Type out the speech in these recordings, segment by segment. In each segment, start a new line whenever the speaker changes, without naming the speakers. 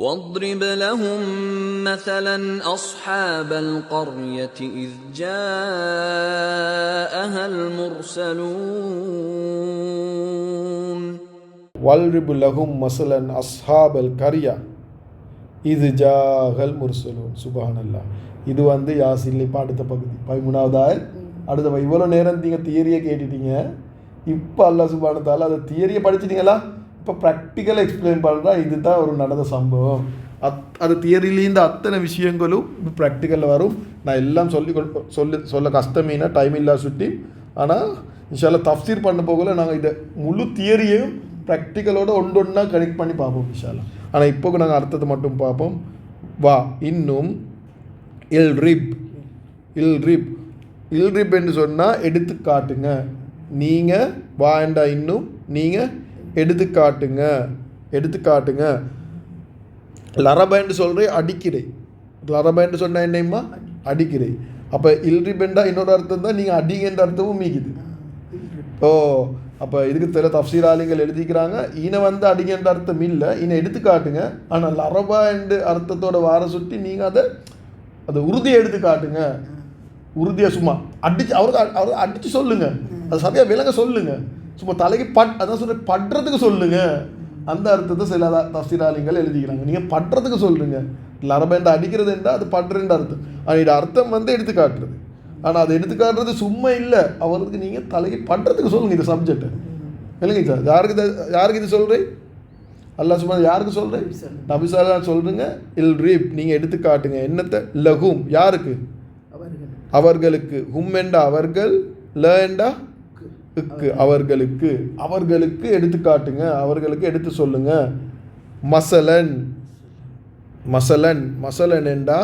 واضرب لهم مثلا أصحاب القرية إذ جاءها المرسلون
واضرب لهم مثلا أصحاب القرية إذ جاءها المرسلون سبحان الله. இது யாசின்ல இப்போ அடுத்த பகுதி 13வது ஆயத். அடுத்த இவ்வளோ நேரம் நீங்கள் தியரியை கேட்டுட்டீங்க. இப்போ அல்லாஹ் சுப்ஹானஹு வ தஆலா அந்த தியரியை படிச்சிட்டிங்களா? இப்போ ப்ராக்டிக்கலாக எக்ஸ்பிளைன் பண்ணுறா. இதுதான் ஒரு நடந்த சம்பவம். அது தியரிலேருந்து அத்தனை விஷயங்களும் ப்ராக்டிக்கலில் வரும். நான் எல்லாம் சொல்ல கஷ்டமீனா டைம் இல்லா சுட்டி. ஆனால் இன்ஷால்லா தஃப்சீர் பண்ண போகல நாங்கள் இதை முழு தியரியையும் ப்ராக்டிக்கலோட ஒன்றொன்னா கனெக்ட் பண்ணி பார்ப்போம் இன்ஷால்லா. ஆனால் இப்போ நாங்கள் அர்த்தத்தை மட்டும் பார்ப்போம். வா இன்னும் இல்ரிப் என்று சொன்னால் எடுத்து காட்டுங்க. நீங்கள் வாண்டா இன்னும் நீங்கள் எடுத்து காட்டுங்க. லரபேண்டு சொல்கிறேன் அடிக்கிறேன். லரபேண்டு சொன்னால் என்னம்மா அடிக்கிறே. அப்போ இல்ரிபெண்டா இன்னொரு அர்த்தம் தான் நீங்கள் அடிங்கன்ற அர்த்தமும் மீக்குது. ஓ அப்போ இதுக்கு தெரிய தஃப்சீராளிகள் எழுதிக்கிறாங்க. ஈனை அடிங்கன்ற அர்த்தம் இல்லை, ஈனை எடுத்து காட்டுங்க. ஆனால் லரபா என்று அர்த்தத்தோட வார சுட்டி நீங்கள் அதை உறுதியை எடுத்து காட்டுங்க. உறுதியை சும்மா அடிச்சு அவருக்கு அடித்து சொல்லுங்கள். அது சரியாக விலங்க சொல்லுங்கள். சும்மா தலைக்கு அதான் சொல்ற படுறதுக்கு சொல்லுங்க. அந்த அர்த்தத்தை சில தஃப்சீராளிகள் எழுதிக்கிறாங்க. நீங்கள் படுறதுக்கு சொல்லுங்க. லரபேண்ட அடிக்கிறது என்றால் அது படுறேன்ற அர்த்தம். ஆனால் இது அர்த்தம் எடுத்து காட்டுறது. ஆனால் அதை எடுத்து காட்டுறது சும்மா இல்லை, அவருக்கு நீங்கள் தலைக்கு படுறதுக்கு சொல்லுங்க. இந்த சப்ஜெக்டை இல்லைங்க சார். யாருக்கு இது சொல்கிறேன்? அல்லாஹ் சுப்ஹானஹு யாருக்கு சொல்கிறேன்? நபி ஸல்லல்லாஹு அலைஹி சொல்லுங்க. இல்ரிப் நீங்கள் எடுத்து காட்டுங்க. என்னத்தை? லஹும் யாருக்கு? அவர்களுக்கு. ஹும் என்றா அவர்கள், ல என்றா அவர்களுக்கு எடுத்து காட்டுங்க. அவர்களுக்கு எடுத்து சொல்லுங்க. மசலன் என்றா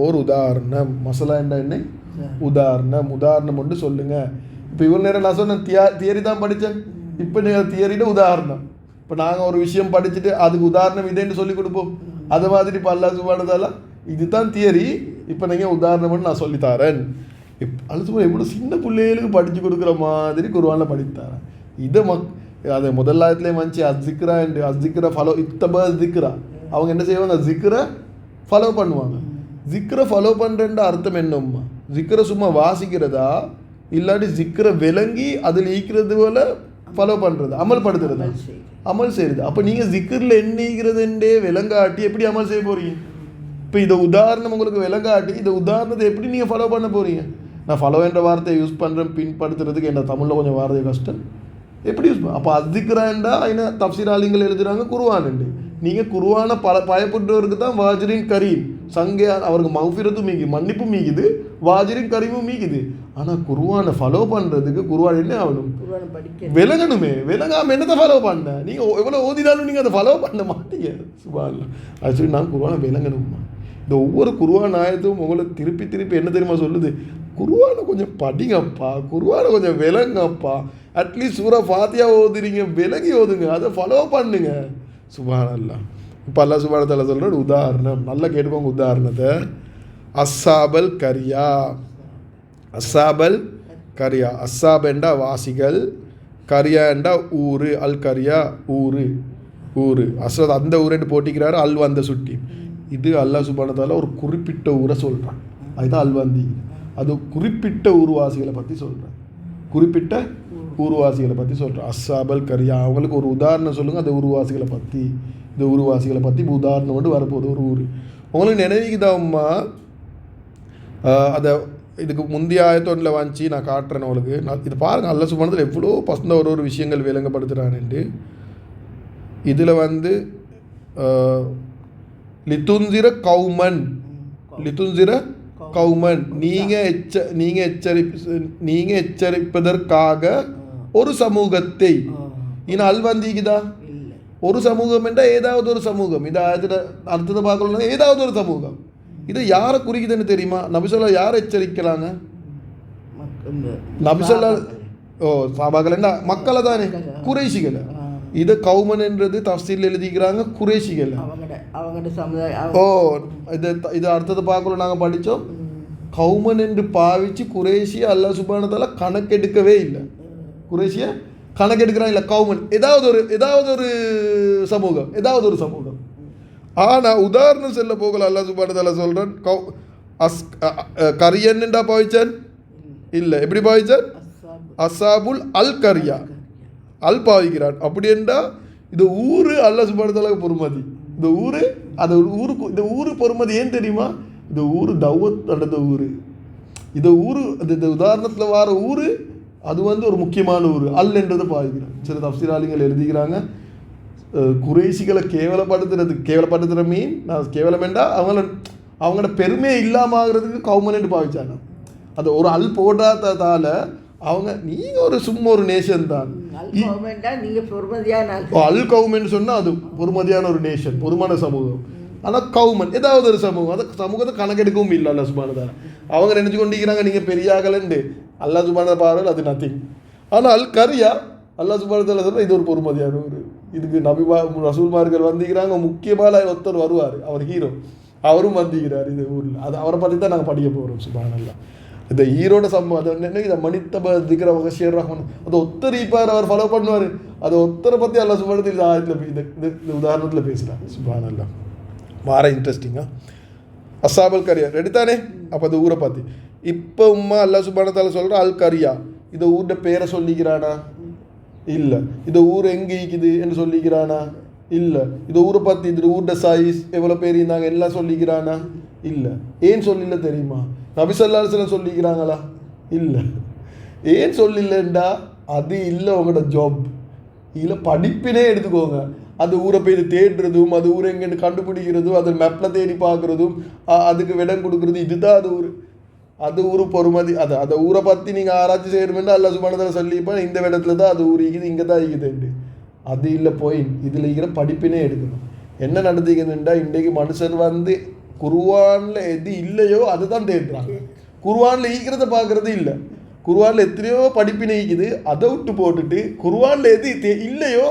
ஒரு உதாரணம். மசலா என்றா என்ன? உதாரணம் ஒன்று சொல்லுங்க. இப்போ இவ்வளோ நேரம் நான் சொன்னேன் தியரி தான் படித்தேன். இப்போ நீங்கள் தியரியிட உதாரணம். இப்போ நாங்கள் ஒரு விஷயம் படிச்சுட்டு அதுக்கு உதாரணம் இதேன்னு சொல்லி கொடுப்போம். அது மாதிரி இப்போ அல்லாஹ் சுப்ஹானஹு வ தஆலா இதுதான் தியரி, இப்போ நீங்கள் உதாரணம்னு நான் சொல்லித்தரேன். அது எவ்வளோ சின்ன பிள்ளைகளுக்கு படித்து கொடுக்குற மாதிரி குர்ஆனில் படித்தாரேன். இதை அது முதல்லாயத்துலேயே வந்துச்சு அஸ்ஸிக்ரா ஃபாலோ இத்தபா ஜிக்ரா. அவங்க என்ன செய்வாங்க? ஜிக்ரை ஃபாலோ பண்ணுவாங்க. ஜிக்ரை ஃபாலோ பண்ணுறேன்ற அர்த்தம் என்னம்மா? ஜிக்ரை சும்மா வாசிக்கிறதா இல்லாட்டி ஜிக்ரை விளங்கி அதில் ஈக்கிறது போல ஃபாலோ பண்ணுறது, அமல்படுத்துறது, அமல் செய்கிறது. அப்போ நீங்கள் ஜிக்ரில் என்ன ஈக்கிறதுன்றே விளங்காட்டி எப்படி அமல் செய்ய போகிறீங்க? இப்போ இதை உதாரணம் உங்களுக்கு விளங்காட்டி இந்த உதாரணத்தை எப்படி நீங்கள் ஃபாலோ பண்ண போகிறீங்க? நான் ஃபாலோ என்ற வார்த்தையை யூஸ் பண்ணுறேன் பின்படுத்துறதுக்கு என்ன தமிழில் கொஞ்சம் வார்த்தை கஷ்டம். எப்படி யூஸ் பண்ண? அப்போ அஸ்ஸிக்ராண்டா என்ன தஃப்சீராளிகள் எழுதுகிறாங்க குர்ஆனுண்டு. நீங்கள் குர்ஆனை பயப்படுறவருக்கு தான் வாஜிரின் கரீம் சங்கே அவருக்கு மஃபிரத்தும் மீக்குது, மன்னிப்பும் மீக்குது, வாஜிரின் கரீமும் மீக்குது. ஆனால் குர்ஆனை ஃபாலோ பண்ணுறதுக்கு குர்ஆன் என்ன ஆகணும்? விளங்கணுமே. விளங்காமல் என்னத்தை ஃபாலோ பண்ண? நீங்கள் எவ்வளோ ஓதினாலும் நீங்கள் அதை ஃபாலோ பண்ண மாட்டீங்க. சுப்ஹானல்லாஹ். அது சொல்லி நான் குர்ஆனை விளங்கணுமா? இந்த ஒவ்வொரு குர்ஆன் ஆயத்தும் உங்களை திருப்பி என்ன தெரியுமா சொல்லுது? குர்ஆனை கொஞ்சம் படிங்கப்பா, குர்ஆனை கொஞ்சம் விளங்கப்பா. அட்லீஸ்ட் சூரா ஃபாத்தியா ஓதுறீங்க, விளங்கி ஓதுங்க, அதை ஃபாலோ பண்ணுங்க. சுப்ஹானல்லாஹ். இப்போ அல்லாஹ் சுப்ஹானஹு வ தஆலா சொல்கிற உதாரணம் நல்லா கேட்டுக்கோங்க. உதாரணத்தை அஸ்ஸாபல் கரியா. அஸ்ஸாபெண்டா வாசிகள், கரியாண்டா ஊர். அல் கரியா ஊர். அஸ்ஸாத் அந்த ஊரெண்டு போட்டிக்கிறாரு. அல்வந்த சுட்டி. இது அல்லாஹ் சுப்ஹானஹு வ தஆலா ஒரு குறிப்பிட்ட ஊரை சொல்கிறான். அதுதான் அல்வந்தி. அது குறிப்பிட்ட ஊர்வாசிகளை பற்றி சொல்கிறேன். அஸ்ஸாபல் கரியா. அவங்களுக்கு ஒரு உதாரணம் சொல்லுங்கள். அந்த ஊர்வாசிகளை பற்றி. இந்த ஊர்வாசிகளை பற்றி உதாரணம் கொண்டு வரப்போகுது ஒரு ஊர். உங்களுக்கு நினைவுக்குதாம்மா அதை இதுக்கு முந்தைய ஆயத்தொன்னில் வாங்கி நான் காட்டுறேன் உங்களுக்கு. நான் இது பாருங்கள். அல்லாஹ் சுப்ஹானஹு வ தஆலா எவ்வளோ பசந்த ஒரு விஷயங்கள் விளங்கப்படுத்துகிறான்ட்டு. இதில் லித்துன்சிர கௌமன் நீங்கள் எச்சரிப்பதற்காக ஒரு சமூகத்தை. இன்னும் அல்வந்திக்குதா? ஒரு சமூகம் என்றால் ஏதாவது ஒரு சமூகம். இதை அர்த்தத்தை பார்க்கணும்னா ஏதாவது ஒரு சமூகம். இது யாரை குறிக்குதுன்னு தெரியுமா? நபி ஸல்லல்லாஹு யாரை எச்சரிக்கிறாங்க? நபி ஸல்லல்லாஹு சாபாக்கள் என்ன மக்களை தானே, குறைஷிகளை. இதை கௌமன் என்றது தஃப்சீரில் எழுதிக்கிறாங்க குறைஷிகள். இது அர்த்தத்தை பார்க்கணும். நாங்கள் படித்தோம். கௌமன் என்று பாவிச்சு குறைஷியை அல்லாஹ் சுப்ஹானஹு வ தஆலா கணக்கெடுக்கவே இல்லை. குறைஷியை கணக்கெடுக்கிறான் இல்லை. கௌமன் ஏதாவது ஒரு சமூகம். ஆனால் உதாரணம் செல்ல போகல அல்லாஹ் சுப்ஹானஹு வ தஆலா சொல்கிறான் கரியன்னுண்டா பாவிச்சான் இல்லை எப்படி பாவிச்சான் அசாபுல் அல் கரியா அல் பாவிக்கிறான் அப்படி என்றா இந்த ஊர் அல்லாஹ் சுப்ஹானஹு வ தஆலாவுக்கு பொறுமதி இந்த ஊர் அது ஊருக்கு இந்த ஊர் பொறுமதி ஏன் தெரியுமா இந்த ஊர் தௌவத் நடந்த ஊர் இந்த ஊர் இந்த உதாரணத்தில் வர ஊர் அது வந்து ஒரு முக்கியமான ஊர் அல் என்றதை பாவிக்கிறான் சில தஃப்சீராளிகள் எழுதிக்கிறாங்க குறைசிகளை கேவலப்படுத்துகிற மீன் நான் கேவலம் என்றா அவங்களோட பெருமையை இல்லாமல் ஆகிறதுக்கு கவுமன் பாவிச்சாங்க அது ஒரு அல் போடாததால் அவங்க நீங்கள் ஒரு சும்மா ஒரு நேஷன் தான் அல் கவுமெண்ட் சொன்னால் அது பொறுமதியான ஒரு நேஷன் பொறுமான சமூகம் ஆனால் கவுமன் ஏதாவது ஒரு சமூகம் அந்த சமூகத்தை கணக்கெடுக்கவும் இல்லை அல்லாஹ் சுப்ஹானஹு வ தஆலா அவங்க நினைச்சு கொண்டிருக்கிறாங்க நீங்கள் பெரிய ஆகலண்டு அல்லாஹ் சுப்ஹானஹு வ தஆலா பார்வையில் அது நத்திங் ஆனால் அல் கரியா அல்லாஹ் சுப்ஹானஹு வ தஆலா சொல்ல இது ஒரு பொறுமதியான ஒரு இதுக்கு ரசூல்மார்கள் வந்திக்கிறாங்க முக்கியமான ஒருத்தர் வருவார் அவர் ஹீரோ அவரும் வந்திக்கிறார் இது ஊரில் அது அவரை பற்றி தான் நாங்கள் படிக்க போகிறோம் சுப்ஹானல்லாஹ் இந்த ஈரோட சம்பவம் அது என்ன இதை மனிதப திக்கிற வகஷியர் ரஹ்மான் அது ஒத்தர் இருப்பார் அவர் ஃபாலோ பண்ணுவார் அது ஒத்தரை பற்றி அல்லாஹ் சுப்ஹானஹு வ தஆலா இந்த உதாரணத்தில் பேசுகிறார் சுப்ஹானல்லாஹ் மாற இன்ட்ரெஸ்டிங்காக அசாபல் கரியா ரெடி தானே அப்போ அந்த ஊரை பார்த்து இப்போ அல்லாஹ் சுப்ஹானஹு வ தஆலா சொல்கிற அல் கரியா இந்த ஊரோட பேரை சொல்லிக்கிறானா இல்லை இந்த ஊர் எங்கே இருக்குது என்று சொல்லிக்கிறானா இல்லை இந்த ஊரை பற்றி இந்த ஊரோட சைஸ் எவ்வளோ பேர் இருந்தாங்க எல்லாம் சொல்லிக்கிறானா இல்லை ஏன் சொல்லல தெரியுமா நபி ஸல்லல்லாஹு அலைஹி வஸல்லம் சொல்லிக்கிறாங்களா இல்லை ஏன் சொல்லலண்டா அது இல்லை உங்களோட ஜாப் இல்லை படிப்பினே எடுத்துக்கோங்க அந்த ஊரை போய் தேடுறதும் அது ஊரை எங்கேன்னு கண்டுபிடிக்கிறதும் அது மேப்பில் தேடி பார்க்குறதும் அதுக்கு விடம் கொடுக்குறது இதுதான் அது ஊர் பொறுமதி அந்த ஊரை பற்றி நீங்கள் ஆராய்ச்சி செய்யணுமென்று அல்லாஹ் சுப்ஹானஹு வ தஆலா சொல்லிப்பேன் இந்த இடத்துல தான் அது ஊர் இருக்குது இங்கே தான் இருக்குதுண்டு அது இல்லை போய் இதில் இருக்கிற படிப்பினே எடுக்கணும் என்ன நடந்துக்குதுண்டா இன்றைக்கு மனுஷன் வந்து குர்ஆனில் எது இல்லையோ அதுதான் தேடுறாங்க குர்ஆனில் ஈக்கிறத பார்க்குறது இல்லை குர்ஆனில் எத்தனையோ படிப்பினை ஈக்குது அதை விட்டு போட்டுட்டு குர்ஆனில் எது இல்லையோ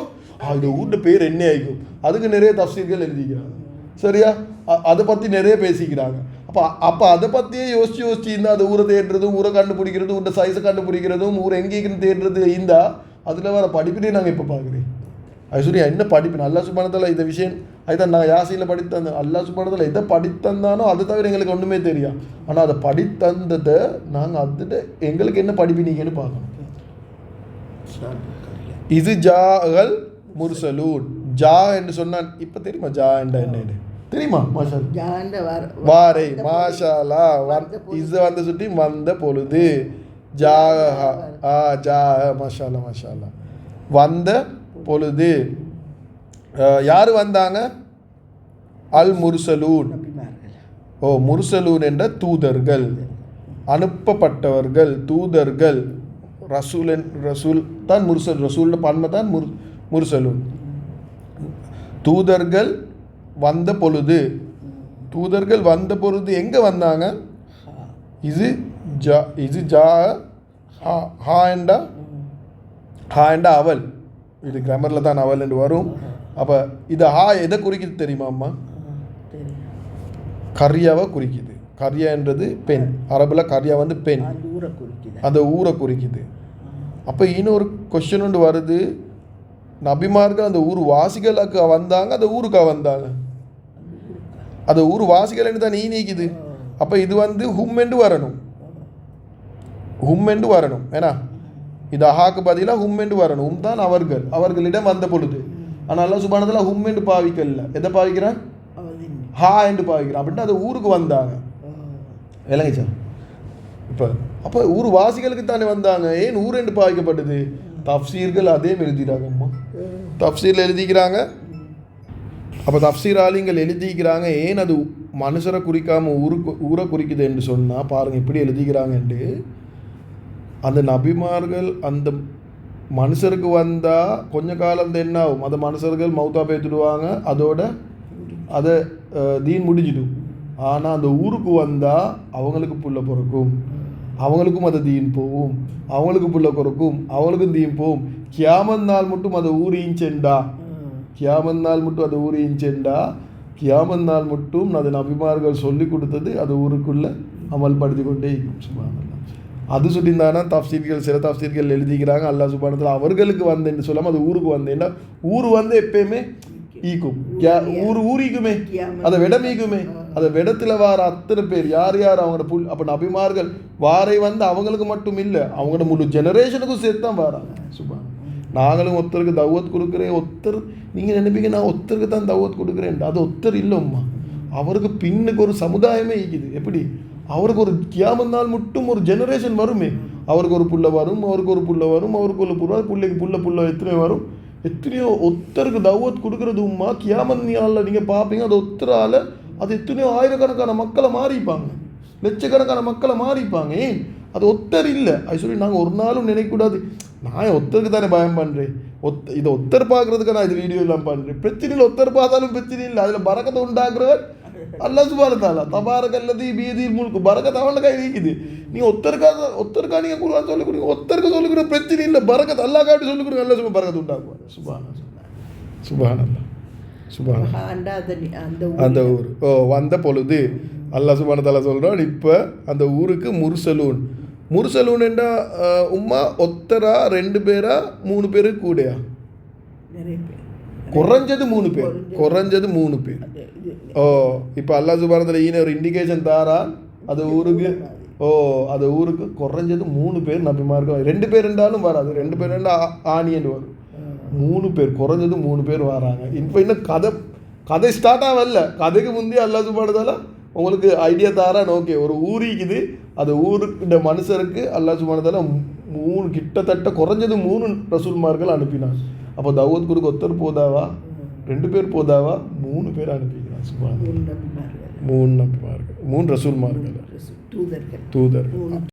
இந்த ஊரோட பேர் என்ன ஆகிக்கும் அதுக்கு நிறைய தஃப்சீர்கள் எழுதிக்கிறாங்க சரியா அதை பற்றி நிறைய பேசிக்கிறாங்க அப்போ அதை பற்றியே யோசிச்சு இருந்தால் அது ஊரை தேடுறதும் ஊரை கண்டுபிடிக்கிறதும் ஊரோட சைஸை கண்டுபிடிக்கிறதும் ஊரை எங்கேன்னு தேடுறது இருந்தால் அதில் வர படிப்பினே நாங்கள் இப்போ பார்க்குறேன் அது சொல்லி என்ன படிப்பு அல்லாஹ் சுப்ஹானஹு வ தஆலா இந்த விஷயம் அதுதான் நான் யாசியில் படித்தந்தேன் அல்லாஹ் சுப்ஹானஹு வ தஆலா எதை படித்தந்தானோ அதை தவிர எங்களுக்கு ஒன்றுமே தெரியும் ஆனால் அதை படித்தந்ததை நாங்கள் அதில் எங்களுக்கு என்ன படிப்பினீங்கன்னு பார்க்கணும் இது ஜாஅல் முர்சலூன் ஜா என்று சொன்னான் இப்போ தெரியுமா ஜா என்ற என்ன தெரியுமா மாஷா வாரை மாஷாலா இது வந்து சுட்டி வந்த பொழுது ஜா ஜா மாஷாலா மாஷாலா வந்த பொழுது யார் வந்தாங்க அல் முர்சலூன் முர்சலூன் என்ற தூதர்கள் அனுப்பப்பட்டவர்கள் தூதர்கள் ரசூல் தான் முர்சல் ரசூல் பன்மை தான் முர்சலூன் தூதர்கள் வந்த பொழுது எங்கே வந்தாங்க இது ஜா ஹா என்றா அவல் இது கிராமரில் தான் அவல் என்று வரும் அப்போ இது ஹா எதை குறிக்குது தெரியுமா அம்மா கரியாவை குறிக்குது கரியா என்றது பெண் அரபில் கரியா வந்து பெண் அந்த ஊரை குறிக்குது அப்போ இன்னொரு கொஸ்டின் ஒன்று வருது நபிமார்கள் அந்த ஊர் வாசிகளுக்கு வந்தாங்க அந்த ஊருக்கா வந்தாங்க அந்த ஊர் வாசிகள் தான் நீக்குது அப்போ இது வந்து ஹும் என்று வரணும் ஏன்னா இது அஹாக்கு பதிலாக ஹும் என்று வரணும் தான் அவர்களிடம் வந்த பொழுது ஆனால் அல்லாஹ் சுப்ஹானஹு வ தஆலா ஹும் என்று பாவிக்கல எதை பாவிக்கிறான் ஹா என்று பாவிக்கிறான் அப்படின்னா அது ஊருக்கு வந்தாங்க விளங்கிச்சா இப்போ அப்போ ஊர் வாசிகளுக்கு தானே வந்தாங்க ஏன் ஊர் என்று பாவிக்கப்பட்டது தஃப்சீர்கள் அதே எழுதிக்கிறாங்கம்மா தஃப்சீரில் எழுதிக்கிறாங்க அப்போ தஃப்சீர் ஆலிங்கள் எழுதிக்கிறாங்க ஏன் அது மனுஷரை குறிக்காமல் ஊரை குறிக்குது என்று சொன்னால் பாருங்கள் இப்படி எழுதிக்கிறாங்கன்ட்டு அந்த நபிமார்கள் அந்த மனுஷருக்கு வந்தால் கொஞ்ச காலம் என்ன ஆகும் அந்த மனுஷர்கள் மௌத்தா பேத்துடுவாங்க அதோட அதை தீன் முடிஞ்சிடும் ஆனால் அந்த ஊருக்கு வந்தால் அவங்களுக்கு புள்ள பிறக்கும் அவங்களுக்கும் அது தீன் போகும் அவங்களுக்கு புள்ள பிறக்கும் அவங்களுக்கும் தீன் போகும் கியாமத் நாள் மட்டும் அதை ஊறிஞ்செண்டா கியாமத் நாள் மட்டும் அது நபிமார்கள் சொல்லி கொடுத்தது அது ஊருக்குள்ளே அமல்படுத்தி கொண்டே இருக்கும் சுப்ஹானல்லாஹ் அது சொல்லியிருந்தாங்கன்னா தஃப்சீர்கள் சில தஃப்சீர்கள் எழுதிக்கிறாங்க அல்லாஹ் சுப்ஹானஹு வ தஆலா அவர்களுக்கு வந்தேன்னு சொல்லாமல் அது ஊருக்கு வந்தேன்னா ஊர் வந்து எப்பயுமே ஈக்கும் ஊரிக்குமே அதை விடமீக்குமே அதை விடத்தில் வார அத்தனை பேர் யார் யார் அவங்களோட அப்போ நபிமார்கள் வாரை வந்து அவங்களுக்கு மட்டும் இல்லை அவங்களோட முழு ஜெனரேஷனுக்கும் சேர்த்து தான் வாராங்க. சுபான் நாங்களும் ஒருத்தருக்கு தௌவத் கொடுக்குறேன், ஒருத்தர் நீங்கள் நினைப்பீங்க நான் ஒருத்தருக்கு தான் தௌவத் கொடுக்குறேன், அது ஒருத்தர் இல்லைம்மா, அவருக்கு பின்னுக்கு ஒரு சமுதாயமே இருக்குது. எப்படி அவருக்கு ஒரு கியாமத் நாள் மட்டும் ஒரு ஜெனரேஷன் வருமே, அவருக்கு ஒரு புள்ள வரும், அவருக்கு ஒரு புள்ள வரும், அவருக்கு ஒரு புள்ள, பிள்ளைக்கு புள்ள எத்தனை வரும், எத்தனையோ ஒருத்தருக்கு தௌவத் கொடுக்குறது உம்மா கியாமத் நாளில் நீங்கள் பார்ப்பீங்க. அது ஒருத்தரால் அது எத்தனையோ ஆயிரக்கணக்கான மக்களை மாறிப்பாங்க, லட்சக்கணக்கான மக்களை மாறிப்பாங்க. ஏன் அது ஒத்தர் இல்லை. அது சொல்லி நாங்கள் ஒரு நாளும் நினைக்கக்கூடாது நான் ஒத்தருக்கு தானே பயம் பண்ணுறேன், இதை ஒத்தர் பார்க்குறதுக்கு நான் இது வீடியோ எல்லாம் பண்ணுறேன். பிரச்சனையில் ஒத்தர் பார்த்தாலும் பிரச்சனை இல்லை, அதில் பரக்கத்தை உண்டாக்குறவர் அல்லாஹ் சுப்ஹானஹு வ தஆலா. தபாரக்கல்லதி பியதில் முல்க், பரக்கத் அவன கையில் இருக்குது. நீங்கள் ஒத்தருக்கா நீங்கள் குர்ஆன் சொல்லிக் கொடுங்க, ஒத்தருக்கு சொல்லிக் கொடுக்க பிரச்சனை இல்லை, பரக்கத் அல்லாஹ் காட்டி சொல்லிக் கொடுங்க, அல்லாஹ் சும்மா பரக்கத் உண்டாக்குவார். சுப்ஹானல்லாஹ் சுப்ஹானல்லாஹ். அந்த ஊர் வந்த பொழுது அல்லாஹ் சுப்ஹானஹு வ தஆலா சொல்கிறான், இப்போ அந்த ஊருக்கு முர்சலூன் என்றா உம்மா ஒத்தரா 2 பேரா 3 பேரு கூடையா? குறைஞ்சது 3 பேர், குறைஞ்சது 3 பேர். இப்போ அல்லாஹ் சுப்ஹானஹு வ தஆலா ஈன ஒரு இண்டிகேஷன் தாரா அந்த ஊருக்கு. அந்த ஊருக்கு குறைஞ்சது 3 பேர் நபிமார்கள். 2 பேர் இருந்தாலும் வராது, 2 பேர் இருந்தால் ஆணியன் வரும். 3 பேர், குறைஞ்சது 3 பேர் வராங்க. இப்போ இன்னும் கதை ஸ்டார்ட் ஆகல, கதைக்கு முந்தைய அல்லாஹ் சுப்ஹானஹு வ தஆலா உங்களுக்கு ஐடியா தாரான். ஓகே, ஒரு ஊரிக்குது, அந்த ஊருக்கு மனுஷருக்கு அல்லாஹ் சுப்ஹானஹு வ தஆலா 3 கிட்டத்தட்ட குறைஞ்சது 3 ரசூல்மார்கள் அனுப்பினான். அப்போ தௌவத் கொடுக்க ஒருத்தர் போதாவா, 2 பேர் போதாவா, 3 பேர் அனுப்பிக்கிறான். சுப்ஹானல்லாஹ் 3 நபிமார்கள், 3 ரசூல்மார்கள், தூதர்கள்.